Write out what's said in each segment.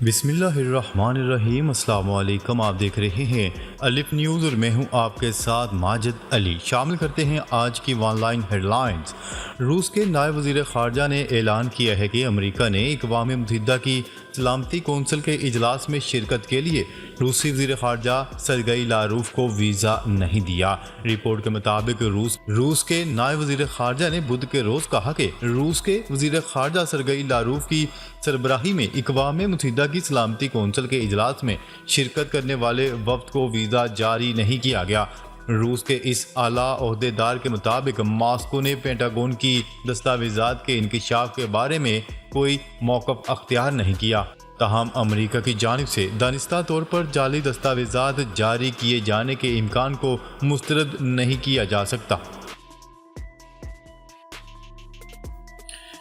بسم اللہ الرحمن الرحیم۔ السلام علیکم، آپ دیکھ رہے ہیں الف نیوز اور میں ہوں آپ کے ساتھ ماجد علی۔ شامل کرتے ہیں آج کی آن لائن ہیڈ لائنز۔ روس کے نائب وزیر خارجہ نے اعلان کیا ہے کہ امریکہ نے اقوام متحدہ کی سلامتی کونسل کے اجلاس میں شرکت کے لیے روسی وزیر خارجہ سرگئی لاروف کو ویزا نہیں دیا۔ رپورٹ کے مطابق روس کے نائب وزیر خارجہ نے بدھ کے روز کہا کہ روس کے وزیر خارجہ سرگئی لاروف کی سربراہی میں اقوام متحدہ کی سلامتی کونسل کے اجلاس میں شرکت کرنے والے وفد کو ویزا جاری نہیں کیا گیا۔ روس کے اس اعلیٰ عہدیدار کے مطابق ماسکو نے پینٹاگون کی دستاویزات کے انکشاف کے بارے میں کوئی موقف اختیار نہیں کیا، تاہم امریکہ کی جانب سے دانستہ طور پر جعلی دستاویزات جاری کیے جانے کے امکان کو مسترد نہیں کیا جا سکتا۔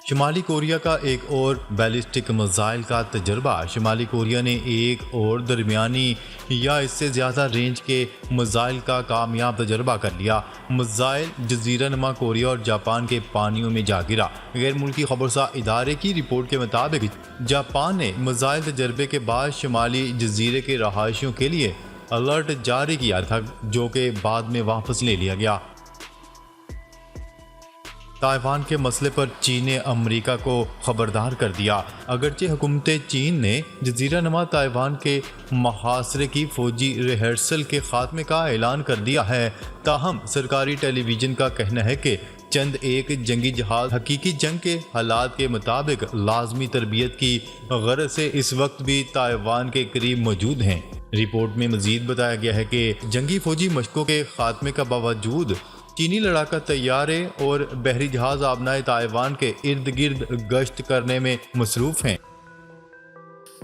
شمالی کوریا کا ایک اور بیلسٹک میزائل کا تجربہ۔ شمالی کوریا نے ایک اور درمیانی یا اس سے زیادہ رینج کے میزائل کا کامیاب تجربہ کر لیا۔ میزائل جزیرہ نما کوریا اور جاپان کے پانیوں میں جا گرا۔ غیر ملکی خبرساں ادارے کی رپورٹ کے مطابق جاپان نے میزائل تجربے کے بعد شمالی جزیرے کے رہائشیوں کے لیے الرٹ جاری کیا تھا، جو کہ بعد میں واپس لے لیا گیا۔ تائیوان کے مسئلے پر چین نے امریکہ کو خبردار کر دیا۔ اگرچہ حکومت چین نے جزیرہ نما تائیوان کے محاصرے کی فوجی ریہرسل کے خاتمے کا اعلان کر دیا ہے، تاہم سرکاری ٹیلی ویژن کا کہنا ہے کہ چند ایک جنگی جہاز حقیقی جنگ کے حالات کے مطابق لازمی تربیت کی غرض سے اس وقت بھی تائیوان کے قریب موجود ہیں۔ رپورٹ میں مزید بتایا گیا ہے کہ جنگی فوجی مشقوں کے خاتمے کا باوجود چینی لڑاکا طیارے اور بحری جہاز آبنائے تائیوان کے ارد گرد گشت کرنے میں مصروف ہیں۔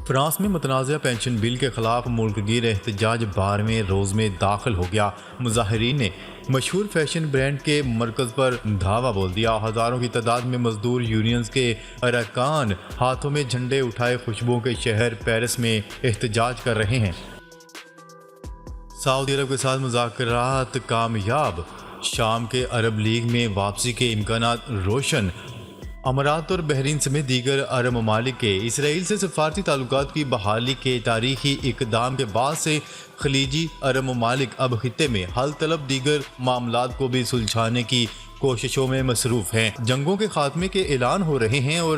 فرانس میں متنازع پینشن بل کے خلاف ملک گیر احتجاج 12ویں روز میں داخل ہو گیا۔ مظاہرین نے مشہور فیشن برانڈ کے مرکز پر دھاوا بول دیا۔ ہزاروں کی تعداد میں مزدور یونینز کے ارکان ہاتھوں میں جھنڈے اٹھائے خوشبوؤں کے شہر پیرس میں احتجاج کر رہے ہیں۔ سعودی عرب کے ساتھ مذاکرات کامیاب، شام کے عرب لیگ میں واپسی کے امکانات روشن۔ امارات اور بحرین سمیت دیگر عرب ممالک کے اسرائیل سے سفارتی تعلقات کی بحالی کے تاریخی اقدام کے بعد سے خلیجی عرب ممالک اب خطے میں حل طلب دیگر معاملات کو بھی سلجھانے کی کوششوں میں مصروف ہیں۔ جنگوں کے خاتمے کے اعلان ہو رہے ہیں اور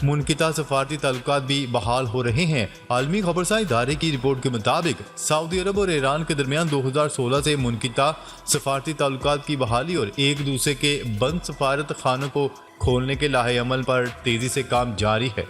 منقطع سفارتی تعلقات بھی بحال ہو رہے ہیں۔ عالمی خبرساں ادارے کی رپورٹ کے مطابق سعودی عرب اور ایران کے درمیان 2016 سے منقطع سفارتی تعلقات کی بحالی اور ایک دوسرے کے بند سفارت خانوں کو کھولنے کے لائحہ عمل پر تیزی سے کام جاری ہے۔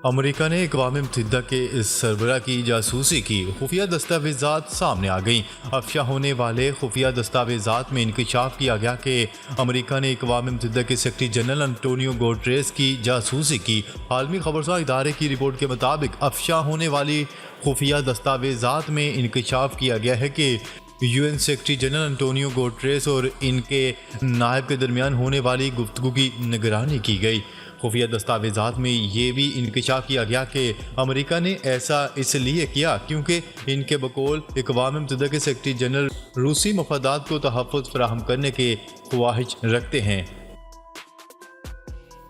امریکہ نے اقوام متحدہ کے سربراہ کی جاسوسی کی خفیہ دستاویزات سامنے آ گئیں۔ افشا ہونے والے خفیہ دستاویزات میں انکشاف کیا گیا کہ امریکہ نے اقوام متحدہ کے سیکرٹری جنرل انٹونیو گوٹریس کی جاسوسی کی۔ عالمی خبرساں ادارے کی رپورٹ کے مطابق افشا ہونے والی خفیہ دستاویزات میں انکشاف کیا گیا ہے کہ U N secretary general Antonio Guterres اور ان کے نائب کے درمیان ہونے والی گفتگو کی نگرانی کی گئی۔ خفیہ دستاویزات میں یہ بھی انکشاف کیا گیا کہ امریکہ نے ایسا اس لیے کیا کیونکہ ان کے بقول اقوام متحدہ کے سیکرٹری جنرل روسی مفادات کو تحفظ فراہم کرنے کی خواہش رکھتے ہیں۔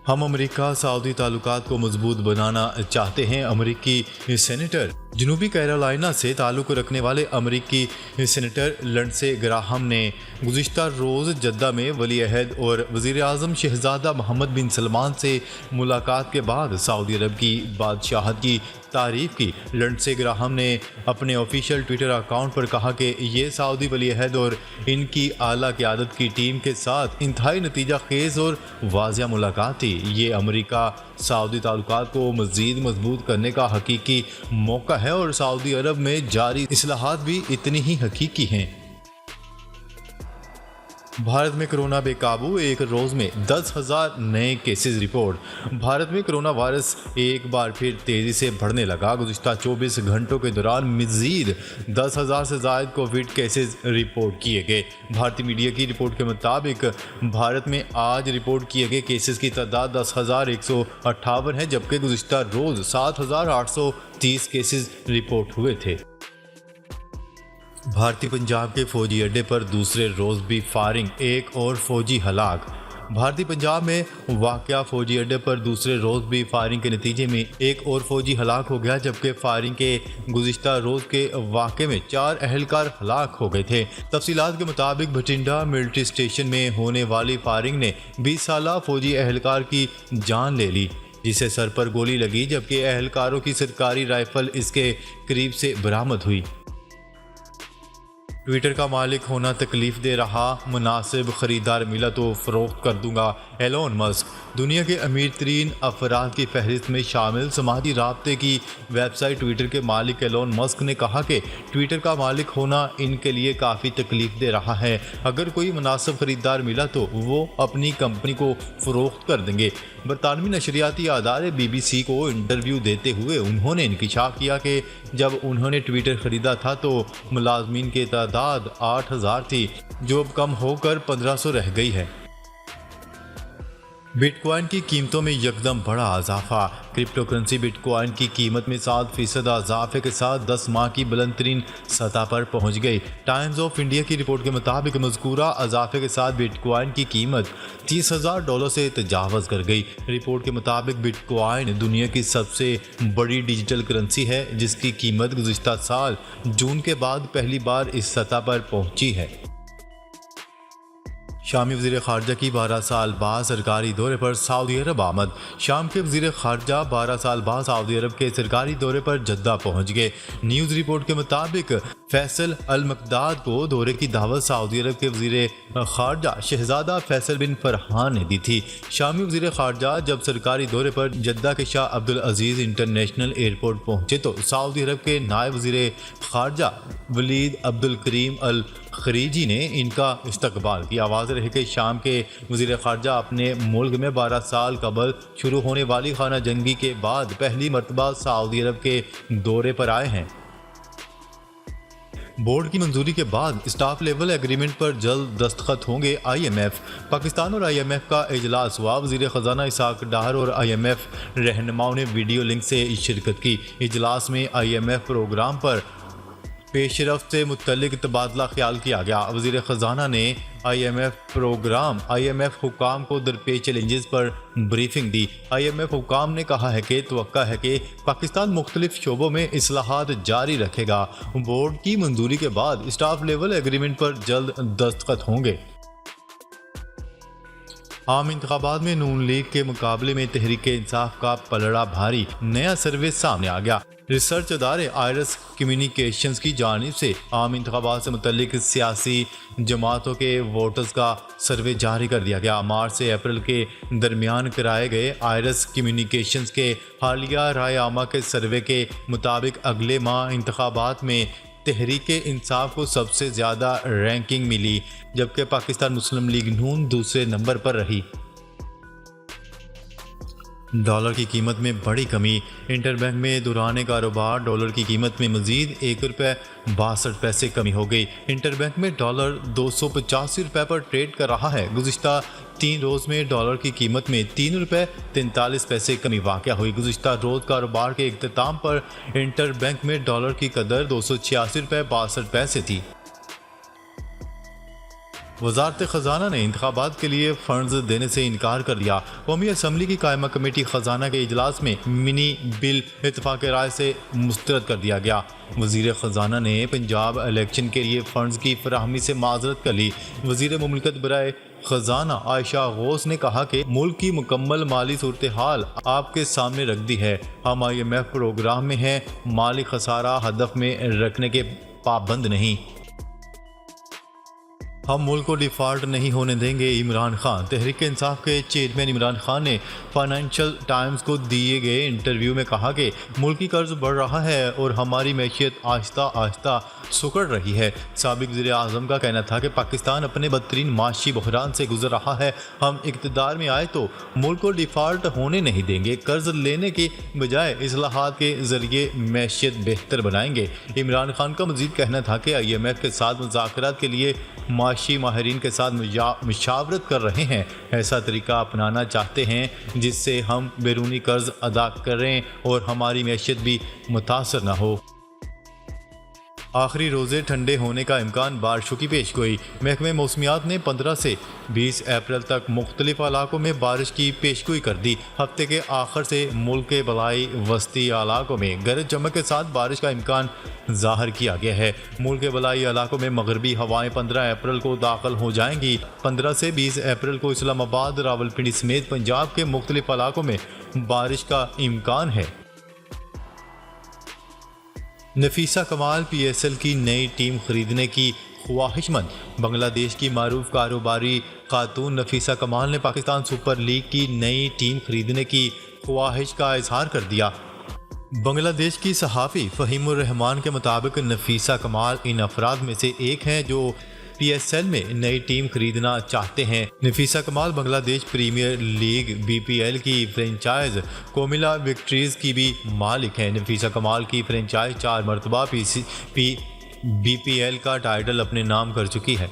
ہم امریکہ سعودی تعلقات کو مضبوط بنانا چاہتے ہیں۔ امریکی سینیٹر جنوبی کیرولائنا سے تعلق رکھنے والے امریکی سینیٹر لنڈسے گراہم نے گزشتہ روز جدہ میں ولی عہد اور وزیر اعظم شہزادہ محمد بن سلمان سے ملاقات کے بعد سعودی عرب کی بادشاہت کی تعریف کی۔ لنڈسے گراہم نے اپنے آفیشیل ٹویٹر اکاؤنٹ پر کہا کہ یہ سعودی ولی عہد اور ان کی اعلیٰ قیادت کی ٹیم کے ساتھ انتہائی نتیجہ خیز اور واضح ملاقات تھی۔ یہ امریکہ سعودی تعلقات کو مزید مضبوط کرنے کا حقیقی موقع ہے اور سعودی عرب میں جاری اصلاحات بھی اتنی ہی حقیقی ہیں۔ بھارت میں کرونا بے قابو، ایک روز میں 10,000 نئے کیسز رپورٹ۔ بھارت میں کرونا وائرس ایک بار پھر تیزی سے بڑھنے لگا۔ گزشتہ 24 گھنٹوں کے دوران مزید 10,000 سے زائد کووڈ کیسز رپورٹ کیے گئے۔ بھارتی میڈیا کی رپورٹ کے مطابق بھارت میں آج رپورٹ کیے گئے کیسز کی تعداد 10,158 ہے، جبکہ گزشتہ روز 7,830 کیسز رپورٹ ہوئے تھے۔ بھارتی پنجاب کے فوجی اڈے پر دوسرے روز بھی فائرنگ، ایک اور فوجی ہلاک۔ بھارتی پنجاب میں واقعہ فوجی اڈے پر دوسرے روز بھی فائرنگ کے نتیجے میں ایک اور فوجی ہلاک ہو گیا، جبکہ فائرنگ کے گزشتہ روز کے واقعے میں 4 اہلکار ہلاک ہو گئے تھے۔ تفصیلات کے مطابق بھٹنڈا ملٹری اسٹیشن میں ہونے والی فائرنگ نے 20 سالہ فوجی اہلکار کی جان لے لی، جسے سر پر گولی لگی، جبکہ اہلکاروں کی سرکاری رائفل اس کے قریب سے برآمد ہوئی۔ ٹویٹر کا مالک ہونا تکلیف دے رہا، مناسب خریدار ملا تو فروخت کر دوں گا۔ ایلون مسک دنیا کے امیر ترین افراد کی فہرست میں شامل سماجی رابطے کی ویب سائٹ ٹویٹر کے مالک ایلون مسک نے کہا کہ ٹویٹر کا مالک ہونا ان کے لیے کافی تکلیف دے رہا ہے۔ اگر کوئی مناسب خریدار ملا تو وہ اپنی کمپنی کو فروخت کر دیں گے۔ برطانوی نشریاتی ادارے BBC کو انٹرویو دیتے ہوئے انہوں نے انکشاف کیا کہ جب انہوں نے ٹویٹر خریدا تھا تو ملازمین کی تعداد 8000 تھی، جو اب کم ہو کر 1500 رہ گئی ہے۔ بٹ کوائن کی قیمتوں میں یکدم بڑا اضافہ۔ کرپٹو کرنسی بٹ کوائن کی قیمت میں 7% اضافے کے ساتھ 10 ماہ کی بلند ترین سطح پر پہنچ گئی۔ ٹائمز آف انڈیا کی رپورٹ کے مطابق مذکورہ اضافے کے ساتھ بٹ کوائن کی قیمت $30,000 سے تجاوز کر گئی۔ رپورٹ کے مطابق بٹ کوائن دنیا کی سب سے بڑی ڈیجیٹل کرنسی ہے، جس کی قیمت گزشتہ سال جون کے بعد پہلی بار اس سطح پر پہنچی ہے۔ شامی وزیر خارجہ کی 12 سال بعد سرکاری دورے پر سعودی عرب آمد۔ شام کے وزیر خارجہ 12 سال بعد سعودی عرب کے سرکاری دورے پر جدہ پہنچ گئے۔ نیوز رپورٹ کے مطابق فیصل المقداد کو دورے کی دعوت سعودی عرب کے وزیر خارجہ شہزادہ فیصل بن فرحان نے دی تھی۔ شامی وزیر خارجہ جب سرکاری دورے پر جدہ کے شاہ عبدالعزیز انٹرنیشنل ایئرپورٹ پہنچے تو سعودی عرب کے نائب وزیر خارجہ ولید عبدالکریم الخلیجی نے ان کا استقبال کیا۔ واضح رہے کہ شام کے وزیر خارجہ اپنے ملک میں 12 سال قبل شروع ہونے والی خانہ جنگی کے بعد پہلی مرتبہ سعودی عرب کے دورے پر آئے ہیں۔ بورڈ کی منظوری کے بعد اسٹاف لیول ایگریمنٹ پر جلد دستخط ہوں گے۔ IMF پاکستان اور IMF کا اجلاس ہوا۔ وزیر خزانہ اسحاق ڈار اور IMF رہنماؤں نے ویڈیو لنک سے شرکت کی۔ اجلاس میں IMF پروگرام پر پیش رفت سے متعلق تبادلہ خیال کیا گیا۔ وزیر خزانہ نے IMF پروگرام، IMF حکام کو درپیش چیلنجز پر بریفنگ دی۔ IMF حکام نے کہا ہے کہ توقع ہے کہ پاکستان مختلف شعبوں میں اصلاحات جاری رکھے گا۔ بورڈ کی منظوری کے بعد اسٹاف لیول ایگریمنٹ پر جلد دستخط ہوں گے۔ عام انتخابات میں نون لیگ کے مقابلے میں تحریک انصاف کا پلڑا بھاری، نیا سروے سامنے آ گیا۔ ریسرچ ادارے آئرس کمیونیکیشنز کی جانب سے عام انتخابات سے متعلق سیاسی جماعتوں کے ووٹرز کا سروے جاری کر دیا گیا۔ مارچ سے اپریل کے درمیان کرائے گئے آئرس کمیونیکیشنز کے حالیہ رائے عامہ کے سروے کے مطابق اگلے ماہ انتخابات میں تحریک انصاف کو سب سے زیادہ رینکنگ ملی، جبکہ پاکستان مسلم لیگ نون دوسرے نمبر پر رہی۔ ڈالر کی قیمت میں بڑی کمی۔ انٹر بینک میں دوران کاروبار ڈالر کی قیمت میں مزید ₹1.62 کمی ہو گئی۔ انٹر بینک میں ڈالر ₹285 پر ٹریڈ کر رہا ہے۔ گزشتہ 3 روز میں ڈالر کی قیمت میں ₹3.43 کمی واقع ہوئی۔ گزشتہ روز کاروبار کے اختتام پر انٹر بینک میں ڈالر کی قدر ₹286.62 تھی۔ وزارت خزانہ نے انتخابات کے لیے فنڈز دینے سے انکار کر دیا۔ قومی اسمبلی کی قائمہ کمیٹی خزانہ کے اجلاس میں منی بل اتفاق رائے سے مسترد کر دیا گیا۔ وزیر خزانہ نے پنجاب الیکشن کے لیے فنڈز کی فراہمی سے معذرت کر لی۔ وزیر مملکت برائے خزانہ عائشہ غوث نے کہا کہ ملک کی مکمل مالی صورتحال آپ کے سامنے رکھ دی ہے۔ ہم IMF پروگرام میں ہیں، مالی خسارہ ہدف میں رکھنے کے پابند نہیں۔ ہم ملک کو ڈیفالٹ نہیں ہونے دیں گے۔ عمران خان تحریک انصاف کے چیئرمین عمران خان نے فائنینشل ٹائمز کو دیے گئے انٹرویو میں کہا کہ ملکی قرض بڑھ رہا ہے اور ہماری معیشت آہستہ آہستہ سکڑ رہی ہے۔ سابق وزیر اعظم کا کہنا تھا کہ پاکستان اپنے بدترین معاشی بحران سے گزر رہا ہے۔ ہم اقتدار میں آئے تو ملک کو ڈیفالٹ ہونے نہیں دیں گے، قرض لینے کے بجائے اصلاحات کے ذریعے معیشت بہتر بنائیں گے۔ عمران خان کا مزید کہنا تھا کہ IMF کے ساتھ مذاکرات کے لیے معاشی ماہرین کے ساتھ مشاورت کر رہے ہیں، ایسا طریقہ اپنانا چاہتے ہیں جس سے ہم بیرونی قرض ادا کریں اور ہماری معیشت بھی متاثر نہ ہو۔ آخری روزے ٹھنڈے ہونے کا امکان، بارشوں کی پیش گوئی۔ محکمہ موسمیات نے 15 سے 20 اپریل تک مختلف علاقوں میں بارش کی پیش گوئی کر دی۔ ہفتے کے آخر سے ملک کے بالائی وسطی علاقوں میں گرج چمک کے ساتھ بارش کا امکان ظاہر کیا گیا ہے۔ ملک کے بالائی علاقوں میں مغربی ہوائیں 15 اپریل کو داخل ہو جائیں گی۔ 15 سے 20 اپریل کو اسلام آباد، راولپنڈی سمیت پنجاب کے مختلف علاقوں میں بارش کا امکان ہے۔ نفیسہ کمال پی ایس ایل کی نئی ٹیم خریدنے کی خواہش مند۔ بنگلہ دیش کی معروف کاروباری خاتون نفیسہ کمال نے پاکستان سپر لیگ کی نئی ٹیم خریدنے کی خواہش کا اظہار کر دیا۔ بنگلہ دیش کی صحافی فہیم الرحمان کے مطابق نفیسہ کمال ان افراد میں سے ایک ہیں جو پی ایس ایل میں نئی ٹیم خریدنا چاہتے ہیں۔ Nafisa Kamal Bangladesh premier league B P L کی فرنچائز کومیلا وکٹریز کی بھی مالک ہیں۔ نفیسہ کمال کی فرنچائز 4 مرتبہ بی پی ایل کا ٹائٹل اپنے نام کر چکی ہے۔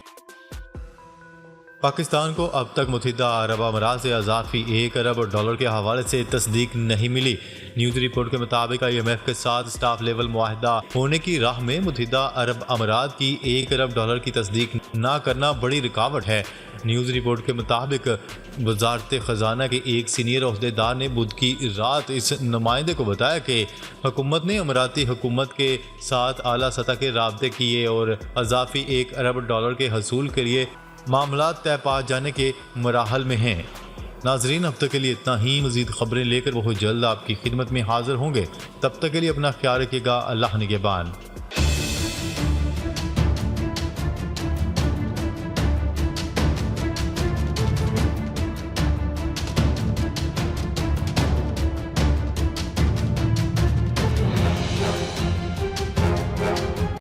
پاکستان کو اب تک متحدہ عرب امارات سے اضافی $1 ارب کے حوالے سے تصدیق نہیں ملی۔ نیوز رپورٹ کے مطابق آئی ایم ایف کے ساتھ اسٹاف لیول معاہدہ ہونے کی راہ میں متحدہ عرب امارات کی $1 ارب کی تصدیق نہ کرنا بڑی رکاوٹ ہے۔ نیوز رپورٹ کے مطابق وزارت خزانہ کے ایک سینئر عہدیدار نے بدھ کی رات اس نمائندے کو بتایا کہ حکومت نے اماراتی حکومت کے ساتھ اعلیٰ سطح کے رابطے کیے اور اضافی $1 ارب کے حصول کے لیے معاملات طے پا جانے کے مراحل میں ہیں۔ ناظرین، اب تک کے لیے اتنا ہی۔ مزید خبریں لے کر بہت جلد آپ کی خدمت میں حاضر ہوں گے۔ تب تک کے لیے اپنا خیال رکھیے گا۔ اللہ نگہبان۔